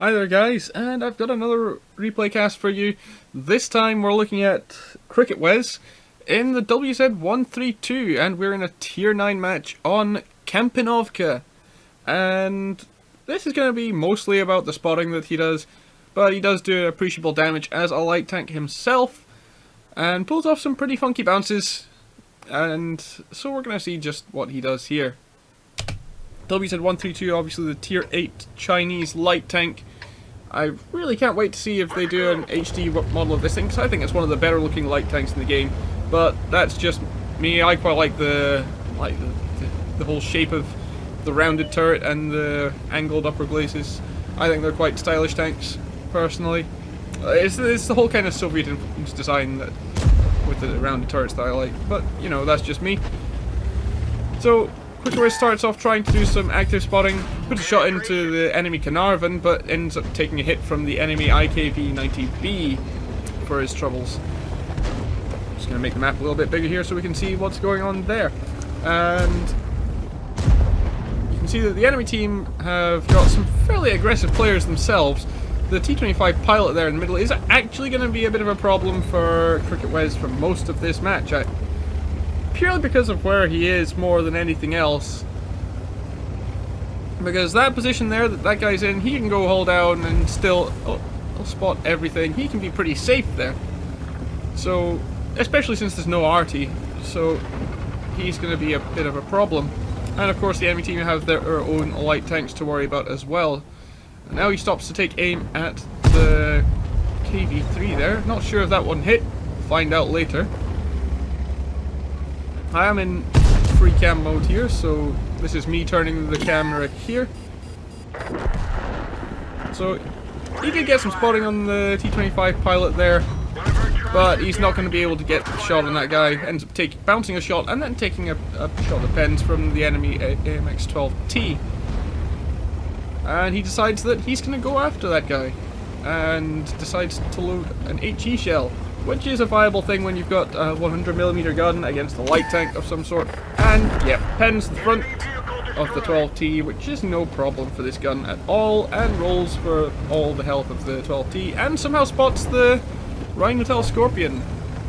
Hi there guys, and I've got another replay cast for you. This time we're looking at Cricketwes in the WZ-132, and we're in a Tier 9 match on Kampinovka. And this is going to be mostly about the spotting that he does, but he does do appreciable damage as a light tank himself, and pulls off some pretty funky bounces, and so we're going to see just what he does here. WZ-132, obviously the Tier 8 Chinese light tank. I really can't wait to see if they do an HD model of this thing, because I think it's one of the better looking light tanks in the game. But that's just me. I quite like the whole shape of the rounded turret and the angled upper glacis. I think they're quite stylish tanks, personally. It's the whole kind of Soviet influence design that with the rounded turrets that I like. But you know, that's just me. So Cricketwes starts off trying to do some active spotting, puts a shot into the enemy Carnarvon, but ends up taking a hit from the enemy IKV-90B for his troubles. Just going to make the map a little bit bigger here so we can see what's going on there. And you can see that the enemy team have got some fairly aggressive players themselves. The T-25 pilot there in the middle is actually going to be a bit of a problem for Cricketwes for most of this match. Purely because of where he is more than anything else. Because that position there that guy's in, he can go hold down and still he'll spot everything. He can be pretty safe there. So, especially since there's no arty, so he's going to be a bit of a problem. And of course the enemy team have their own light tanks to worry about as well. And now he stops to take aim at the KV-3 there. Not sure if that one hit. Find out later. I am in free cam mode here, so this is me turning the camera here. So he did get some spotting on the T-25 pilot there, but he's not going to be able to get the shot on that guy. Ends up bouncing a shot and then taking a shot of pens from the enemy AMX-12T. And he decides that he's going to go after that guy, and decides to load an HE shell, which is a viable thing when you've got a 100mm gun against a light tank of some sort. And, yeah, pens the front of the 12T, which is no problem for this gun at all, and rolls for all the health of the 12T, and somehow spots the Rhinotail Scorpion,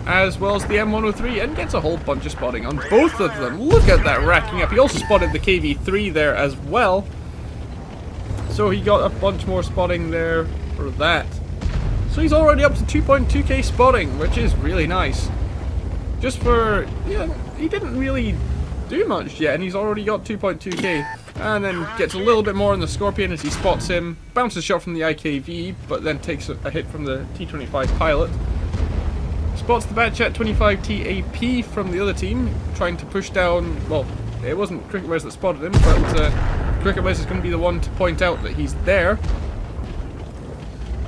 as well as the M103, and gets a whole bunch of spotting on both of them. Look at that racking up. He also spotted the KV-3 there as well, so he got a bunch more spotting there for that. So he's already up to 2.2k spotting, which is really nice. Just for, yeah, he didn't really do much yet, and he's already got 2.2k. And then gets a little bit more on the Scorpion as he spots him, bounces a shot from the IKV, but then takes a hit from the T-25 pilot. Spots the Batchat 25 TAP from the other team, trying to push down, well, it wasn't Cricketwes that spotted him, but Cricketwes is going to be the one to point out that he's there.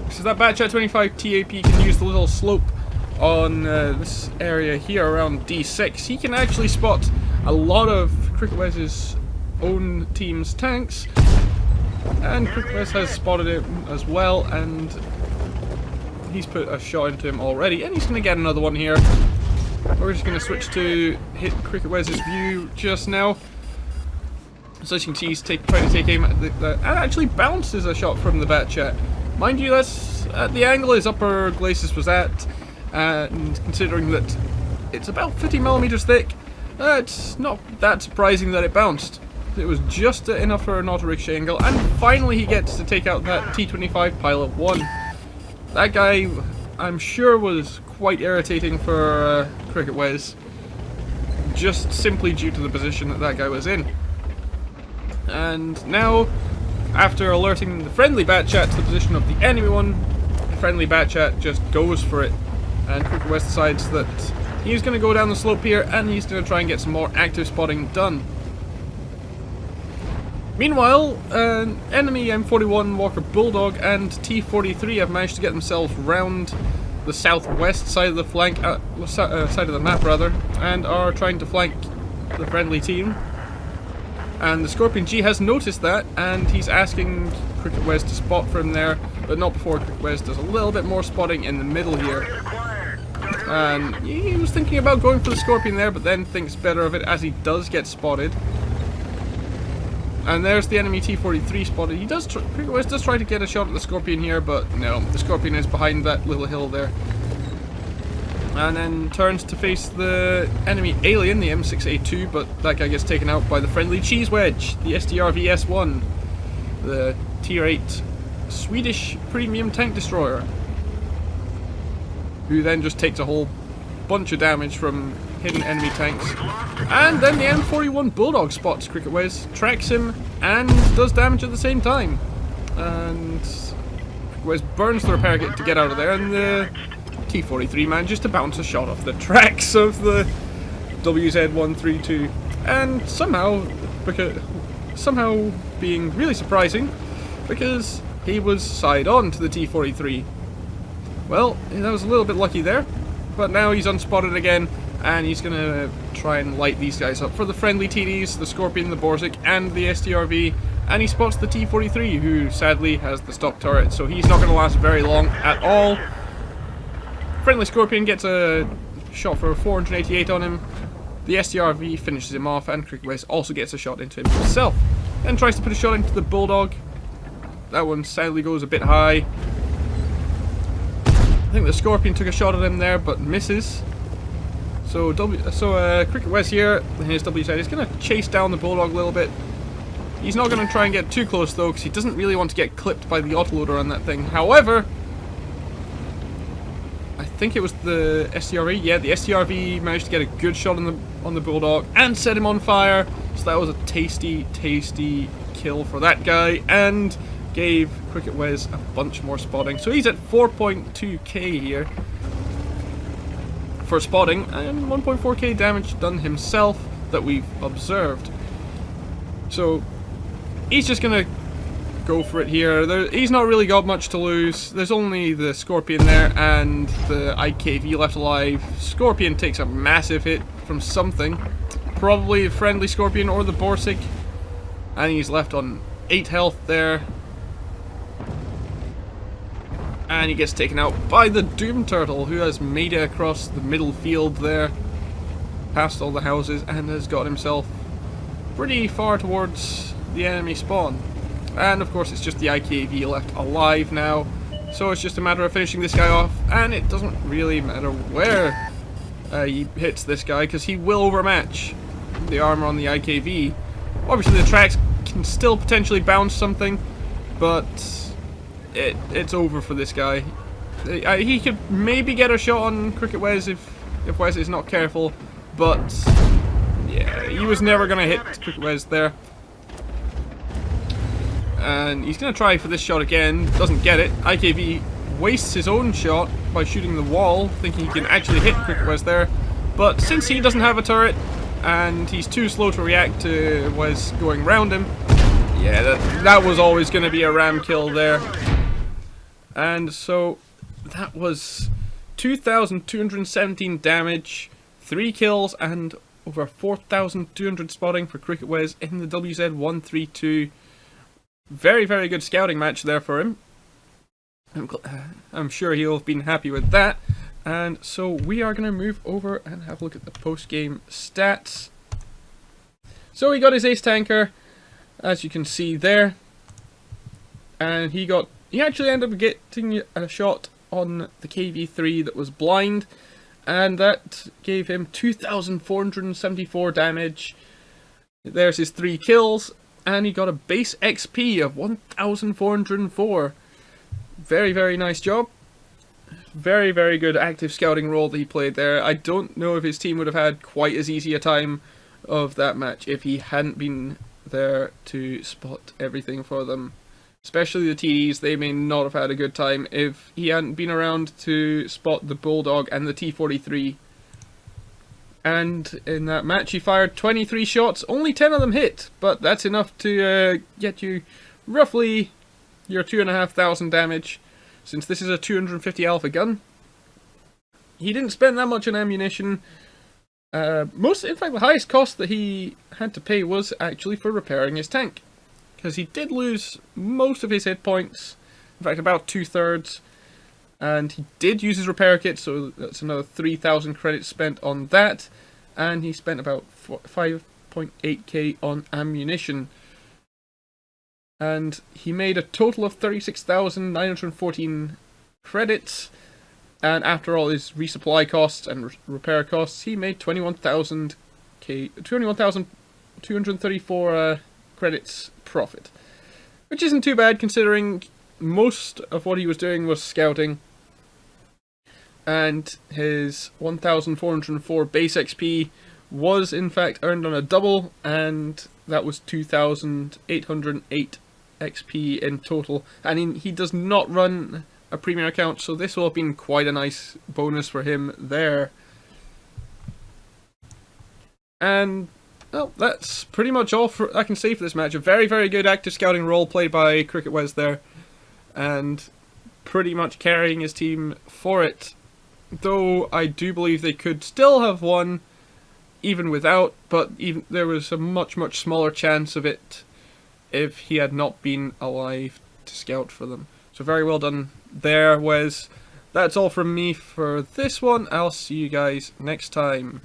So that Batchat 25 TAP can use the little slope on this area here around D6. He can actually spot a lot of Cricketwes' own team's tanks, and Cricketwes has spotted him as well, and he's put a shot into him already, and he's going to get another one here. We're just going to switch to hit Cricketwes' view just now. So as you can see, he's trying to take aim at and actually bounces a shot from the Batchat. Mind you, that's at the angle his upper glacis was at, and considering that it's about 50mm thick, it's not that surprising that it bounced. It was just enough for an auto-ricochet angle, and finally he gets to take out that T-25 Pilot 1. That guy, I'm sure, was quite irritating for Cricketwes, just simply due to the position that guy was in. And now, after alerting the friendly Batchat to the position of the enemy one, the friendly Batchat just goes for it, and Cricketwes decides that he's going to go down the slope here, and he's going to try and get some more active spotting done. Meanwhile, enemy M41 Walker Bulldog and T43 have managed to get themselves round the southwest side of the flank, side of the map rather, and are trying to flank the friendly team. And the Scorpion G has noticed that, and he's asking Cricketwes to spot from there, but not before Cricketwes does a little bit more spotting in the middle here. And he was thinking about going for the Scorpion there, but then thinks better of it as he does get spotted. And there's the enemy T-43 spotted. Cricketwes does try to get a shot at the Scorpion here, but no, the Scorpion is behind that little hill there. And then turns to face the enemy alien, the M6A2, but that guy gets taken out by the friendly Cheese Wedge, the SDRV-S1, the Tier 8 Swedish premium tank destroyer, who then just takes a whole bunch of damage from hidden enemy tanks. And then the M41 Bulldog spots Cricketwes, tracks him, and does damage at the same time. And Cricketwes burns the repair kit to get out of there, and the T-43 manages to bounce a shot off the tracks of the WZ-132. And somehow being really surprising, because he was side on to the T-43. Well, that was a little bit lucky there, but now he's unspotted again, and he's going to try and light these guys up for the friendly TDs, the Scorpion, the Borsig, and the SDRV, and he spots the T-43, who sadly has the stock turret, so he's not going to last very long at all. Friendly Scorpion gets a shot for 488 on him, the SDRV finishes him off, and Cricketwes also gets a shot into him himself. Then tries to put a shot into the Bulldog. That one sadly goes a bit high. I think the Scorpion took a shot at him there, but misses. So Cricketwes here, in his WZ, is going to chase down the Bulldog a little bit. He's not going to try and get too close though, because he doesn't really want to get clipped by the autoloader on that thing. However, I think it was the SDRV. Yeah, the SDRV managed to get a good shot on the Bulldog and set him on fire. So that was a tasty, tasty kill for that guy, and gave Cricketwes a bunch more spotting. So he's at 4.2k here for spotting, and 1.4k damage done himself that we've observed. So he's just gonna go for it here. He's not really got much to lose. There's only the Scorpion there and the IKV left alive. Scorpion takes a massive hit from something, probably a friendly Scorpion or the Borsig, and he's left on 8 health there. And he gets taken out by the Doom Turtle, who has made it across the middle field there, past all the houses, and has got himself pretty far towards the enemy spawn. And of course it's just the IKV left alive now, so it's just a matter of finishing this guy off, and it doesn't really matter where he hits this guy, because he will overmatch the armor on the IKV. Obviously the tracks can still potentially bounce something, but it's over for this guy. He could maybe get a shot on Cricketwes if Wes is not careful, but yeah, he was never going to hit Cricketwes there. And he's going to try for this shot again, doesn't get it. IKV wastes his own shot by shooting the wall, thinking he can actually hit Cricketwes there. But since he doesn't have a turret, and he's too slow to react to Wes going round him, yeah, that was always going to be a ram kill there. And so that was 2,217 damage, 3 kills, and over 4,200 spotting for Cricketwes in the WZ-132. Very, very good scouting match there for him. I'm sure he'll have been happy with that. And so we are going to move over and have a look at the post-game stats. So he got his ace tanker, as you can see there. And he actually ended up getting a shot on the KV-3 that was blind. And that gave him 2,474 damage. There's his 3 kills. And he got a base XP of 1,404. Very, very nice job. Very, very good active scouting role that he played there. I don't know if his team would have had quite as easy a time of that match if he hadn't been there to spot everything for them. Especially the TDs, they may not have had a good time if he hadn't been around to spot the Bulldog and the T-43. And in that match he fired 23 shots, only 10 of them hit, but that's enough to get you roughly your 2,500 damage, since this is a 250 alpha gun. He didn't spend that much on ammunition. In fact, the highest cost that he had to pay was actually for repairing his tank, because he did lose most of his hit points, in fact about 2/3. And he did use his repair kit, so that's another 3,000 credits spent on that. And he spent about 5.8k on ammunition. And he made a total of 36,914 credits. And after all his resupply costs and repair costs, he made 21,234 credits profit. Which isn't too bad considering most of what he was doing was scouting. And his 1,404 base XP was in fact earned on a double, and that was 2,808 XP in total. And he does not run a premium account, so this will have been quite a nice bonus for him there. And well, that's pretty much all I can say for this match. A very, very good active scouting role played by Cricketwes there, and pretty much carrying his team for it. Though I do believe they could still have won even without, but there was a much, much smaller chance of it if he had not been alive to scout for them. So very well done there, Wes. That's all from me for this one. I'll see you guys next time.